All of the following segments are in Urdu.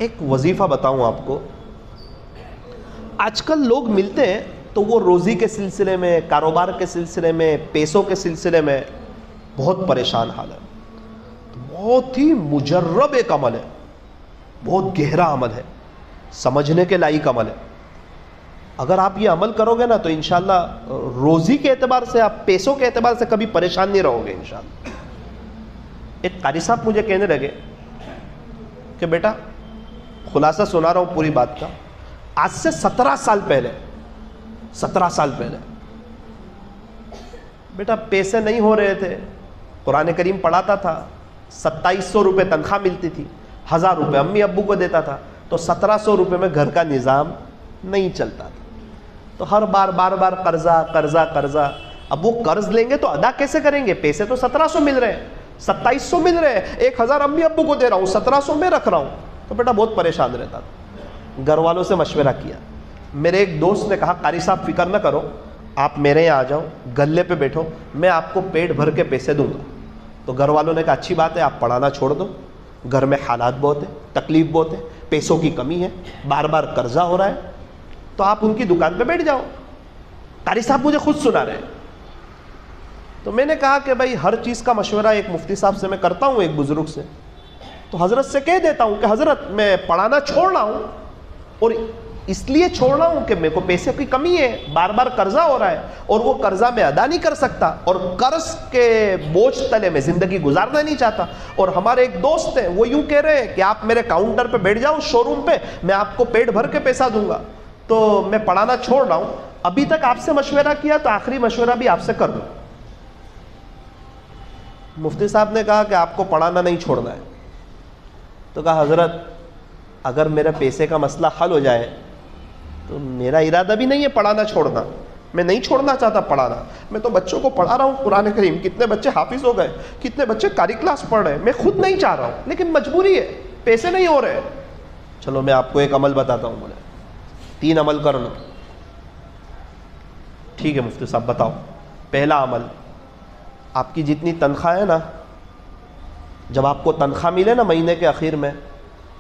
ایک وظیفہ بتاؤں آپ کو. آج کل لوگ ملتے ہیں تو وہ روزی کے سلسلے میں، کاروبار کے سلسلے میں، پیسوں کے سلسلے میں بہت پریشان حال ہے. بہت ہی مجرب ایک عمل ہے، بہت گہرا عمل ہے، سمجھنے کے لائق عمل ہے. اگر آپ یہ عمل کرو گے نا تو انشاءاللہ روزی کے اعتبار سے، آپ پیسوں کے اعتبار سے کبھی پریشان نہیں رہو گے انشاءاللہ. ایک قاری صاحب مجھے کہنے لگے کہ بیٹا، خلاصہ سنا رہا ہوں پوری بات کا، آج سے 17 سال پہلے بیٹا پیسے نہیں ہو رہے تھے، قرآن کریم پڑھاتا تھا، 2700 روپے تنخواہ ملتی تھی، 1000 روپے امی ابو کو دیتا تھا، تو 1700 روپے میں گھر کا نظام نہیں چلتا تھا. تو ہر بار قرضہ. اب وہ قرض لیں گے تو ادا کیسے کریں گے؟ پیسے تو 1700 مل رہے ہیں، 2700 مل رہے ہیں، 1000 امی ابو کو دے رہا ہوں، 1700 میں رکھ رہا ہوں. تو بیٹا بہت پریشان رہتا تھا. گھر والوں سے مشورہ کیا. میرے ایک دوست نے کہا قاری صاحب فکر نہ کرو، آپ میرے یہاں آ جاؤ، گلے پہ بیٹھو، میں آپ کو پیٹ بھر کے پیسے دوں گا. تو گھر والوں نے کہا اچھی بات ہے، آپ پڑھانا چھوڑ دو، گھر میں حالات بہت ہیں، تکلیف بہت ہے، پیسوں کی کمی ہے، بار قرضہ ہو رہا ہے، تو آپ ان کی دکان پہ بیٹھ جاؤ. قاری صاحب مجھے خود سنا رہے ہیں. تو میں نے کہا کہ بھائی ہر چیز کا مشورہ ایک مفتی صاحب سے میں کرتا ہوں، ایک بزرگ سے، تو حضرت سے کہہ دیتا ہوں کہ حضرت میں پڑھانا چھوڑ رہا ہوں، اور اس لیے چھوڑ رہا ہوں کہ میرے کو پیسے کی کمی ہے، بار قرضہ ہو رہا ہے، اور وہ قرضہ میں ادا نہیں کر سکتا، اور قرض کے بوجھ تلے میں زندگی گزارنا نہیں چاہتا. اور ہمارے ایک دوست ہیں، وہ یوں کہہ رہے ہیں کہ آپ میرے کاؤنٹر پہ بیٹھ جاؤ شو روم پہ، میں آپ کو پیٹ بھر کے پیسہ دوں گا. تو میں پڑھانا چھوڑ رہا ہوں. ابھی تک آپ سے مشورہ کیا تو آخری مشورہ بھی آپ سے کر دوں. مفتی صاحب نے کہا کہ آپ کو پڑھانا نہیں چھوڑنا ہے. تو کہا حضرت اگر میرے پیسے کا مسئلہ حل ہو جائے تو میرا ارادہ بھی نہیں ہے پڑھانا چھوڑنا، میں نہیں چھوڑنا چاہتا پڑھانا. میں تو بچوں کو پڑھا رہا ہوں قرآن کریم، کتنے بچے حافظ ہو گئے، کتنے بچے قاری کلاس پڑھ رہے ہیں. میں خود نہیں چاہ رہا ہوں لیکن مجبوری ہے، پیسے نہیں ہو رہے. چلو میں آپ کو ایک عمل بتاتا ہوں. بولے 3 عمل کر لو. ٹھیک ہے مفتی صاحب بتاؤ. پہلا عمل، آپ کی جتنی تنخواہ ہے نا، جب آپ کو تنخواہ ملے نا مہینے کے آخر میں،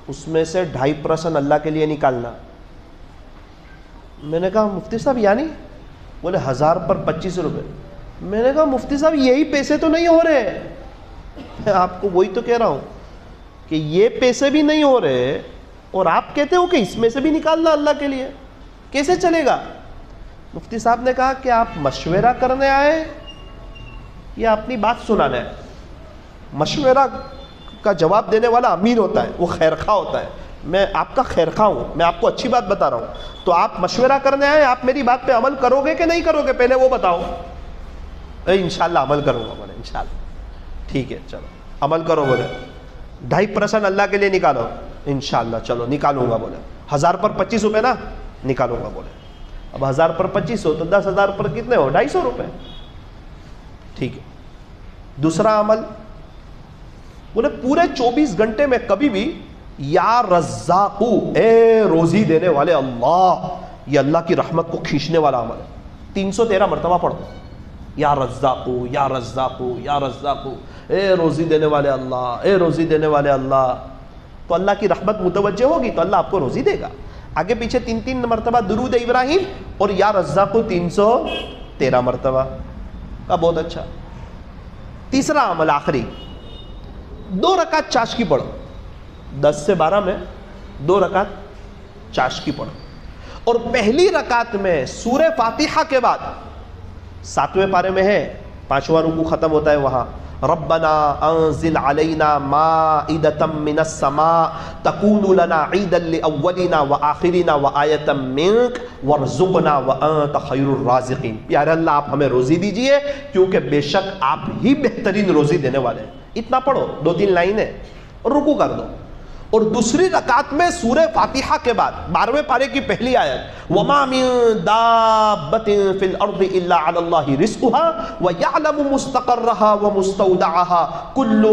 اس میں سے 2.5% اللہ کے لیے نکالنا. میں نے کہا مفتی صاحب یعنی؟ بولے 1000 پر 25 روپے. میں نے کہا مفتی صاحب یہی پیسے تو نہیں ہو رہے. میں آپ کو وہی تو کہہ رہا ہوں کہ یہ پیسے بھی نہیں ہو رہے اور آپ کہتے ہو کہ اس میں سے بھی نکالنا اللہ کے لیے، کیسے چلے گا؟ مفتی صاحب نے کہا کہ آپ مشورہ کرنے آئے یا اپنی بات سنانے آئے؟ مشورہ کا جواب دینے والا امین ہوتا ہے، وہ خیرخواہ ہوتا ہے. میں آپ کا خیرخواہ ہوں، میں آپ کو اچھی بات بتا رہا ہوں. تو آپ مشورہ کرنے آئے، آپ میری بات پہ عمل کرو گے کہ نہیں کرو گے پہلے وہ بتاؤ. انشاءاللہ عمل کروں گا. بولے انشاءاللہ. ٹھیک ہے چلو عمل کرو. بولے 2.5% اللہ کے لیے نکالو. انشاءاللہ چلو نکالوں گا. بولے 1000 پر 25 روپے نا، نکالوں گا. بولے اب 1000 پر 25 ہو تو 10,000 پر کتنے ہو؟ 250 روپے. ٹھیک ہے. دوسرا عمل، بولے پورے 24 گھنٹے میں کبھی بھی یا رزاقو، اے روزی دینے والے اللہ، یہ اللہ کی رحمت کو کھینچنے والا عمل ہے. 313 مرتبہ پڑھو یا رزاقو یا رزاقو یا رزاقو، اے روزی دینے والے اللہ، اے روزی دینے والے اللہ. تو اللہ کی رحمت متوجہ ہوگی تو اللہ آپ کو روزی دے گا. آگے پیچھے 3 مرتبہ درود ابراہیم اور یا رزاقو 313 مرتبہ کا. بہت اچھا. تیسرا عمل آخری، 2 رکعت چاشکی پڑھو. 10 سے 12 میں 2 رکعت چاشکی پڑھو، اور پہلی رکعت میں سورہ فاتحہ کے بعد 7ویں پارے میں ہے، 5واں رکوع ختم ہوتا ہے وہاں، ربنا انزل علینا مائدۃ من السماء تکون لنا عیدا لاولنا وآخرنا وآیۃ منک وارزقنا وانت خیر الرازقین. پیارے اللہ آپ ہمیں روزی دیجئے کیونکہ بے شک آپ ہی بہترین روزی دینے والے ہیں. اتنا پڑھو، 2-3 لائنیں، اور رکوع کر دو. اور دوسری رکعت میں سورہ فاتحہ کے بعد 12ویں پارے کی پہلی آیت، وَمَا مِن دَابَّةٍ فِي الْأَرْضِ إِلَّا عَلَى اللَّهِ رِزْقُهَا وَيَعْلَمُ مُسْتَقَرَّهَا وَمُسْتَوْدَعَهَا كُلٌّ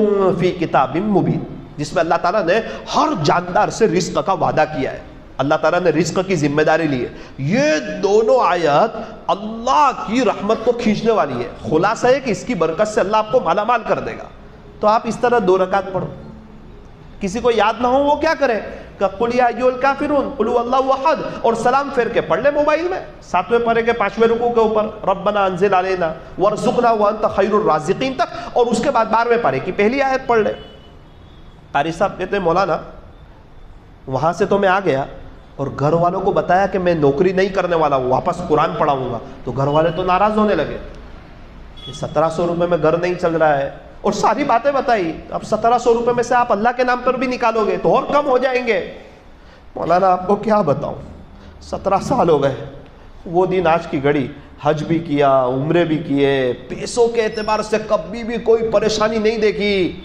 فِي كِتَابٍ مُبِينٍ، جس میں اللہ تعالیٰ نے ہر جاندار سے رزق کا وعدہ کیا ہے. اللہ تعالیٰ نے رزق کی ذمہ داری لی ہے. یہ دونوں آیات اللہ کی رحمت کو کھینچنے والی ہے. خلاصہ ہے کہ اس کی برکت سے اللہ آپ کو مالا مال کر دے گا. تو آپ اس طرح 2 رکعت پڑھو. کسی کو یاد نہ ہو وہ کیا کرے، کہ قل یا ایھا الکافرون قل هو اللہ احد، اور سلام پھیر کے پڑھ لے موبائل میں 7ویں پارے کے 5ویں رکوع کے اوپر ربنا انزل علینا وارزقنا وانت خیر الرازقین تک، اور اس کے بعد 12ویں پارے کی پہلی آیت پڑھ لے۔ قاری صاحب کہتے ہیں مولانا وہاں سے تو میں آ گیا اور گھر والوں کو بتایا کہ میں نوکری نہیں کرنے والا ہوں، واپس قرآن پڑھاؤں گا، تو گھر والے تو ناراض ہونے لگے کہ 1700 روپے میں گھر نہیں چل رہا ہے، اور ساری باتیں بتائی۔ اب 1700 روپے میں سے آپ اللہ کے نام پر بھی نکالو گے تو اور کم ہو جائیں گے۔ مولانا آپ کو کیا بتاؤں، 17 سال ہو گئے، وہ دن آج کی گھڑی، حج بھی کیا، عمرے بھی کیے، پیسوں کے اعتبار سے کبھی بھی کوئی پریشانی نہیں دیکھی،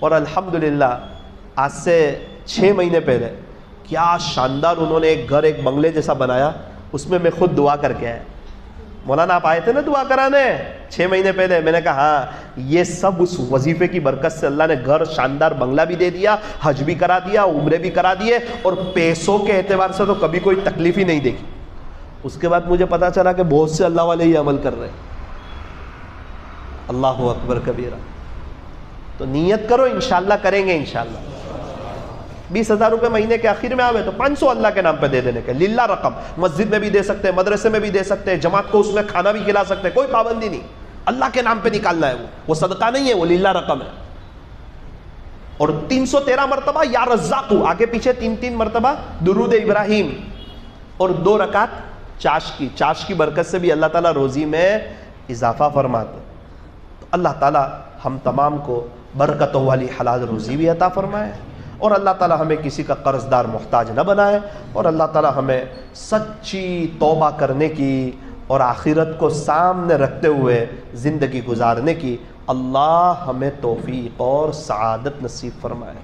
اور الحمدللہ آج سے 6 مہینے پہلے کیا شاندار انہوں نے ایک گھر، ایک بنگلے جیسا بنایا، اس میں خود دعا کر کے آیا۔ مولانا آپ آئے تھے نا دعا کرانے 6 مہینے پہلے، میں نے کہا ہاں، یہ سب اس وظیفے کی برکت سے اللہ نے گھر، شاندار بنگلہ بھی دے دیا، حج بھی کرا دیا، عمرے بھی کرا دیے، اور پیسوں کے اعتبار سے تو کبھی کوئی تکلیف ہی نہیں دیکھی۔ اس کے بعد مجھے پتا چلا کہ بہت سے اللہ والے ہی عمل کر رہے ہیں۔ اللہ اکبر کبیرہ۔ تو نیت کرو، انشاءاللہ کریں گے انشاءاللہ۔ 20,000 روپے مہینے کے آخر میں آوے تو 500 اللہ کے نام پہ دے دینے کے، للہ رقم، مسجد میں بھی دے سکتے ہیں، مدرسے میں بھی دے سکتے ہیں، جماعت کو اس میں کھانا بھی کھلا سکتے ہیں، کوئی پابندی نہیں، اللہ کے نام پہ نکالنا ہے، وہ صدقہ نہیں ہے، وہ للہ رقم ہے۔ اور 313 مرتبہ یا رزاق، آگے پیچھے 3 مرتبہ درود ابراہیم، اور 2 رکعت چاش کی برکت سے بھی اللہ تعالیٰ روزی میں اضافہ فرماتے۔ تو اللہ تعالیٰ ہم تمام کو برکتوں والی حلال روزی بھی عطا فرمائے، اور اللہ تعالیٰ ہمیں کسی کا قرض دار محتاج نہ بنائے، اور اللہ تعالیٰ ہمیں سچی توبہ کرنے کی اور آخرت کو سامنے رکھتے ہوئے زندگی گزارنے کی اللہ ہمیں توفیق اور سعادت نصیب فرمائے۔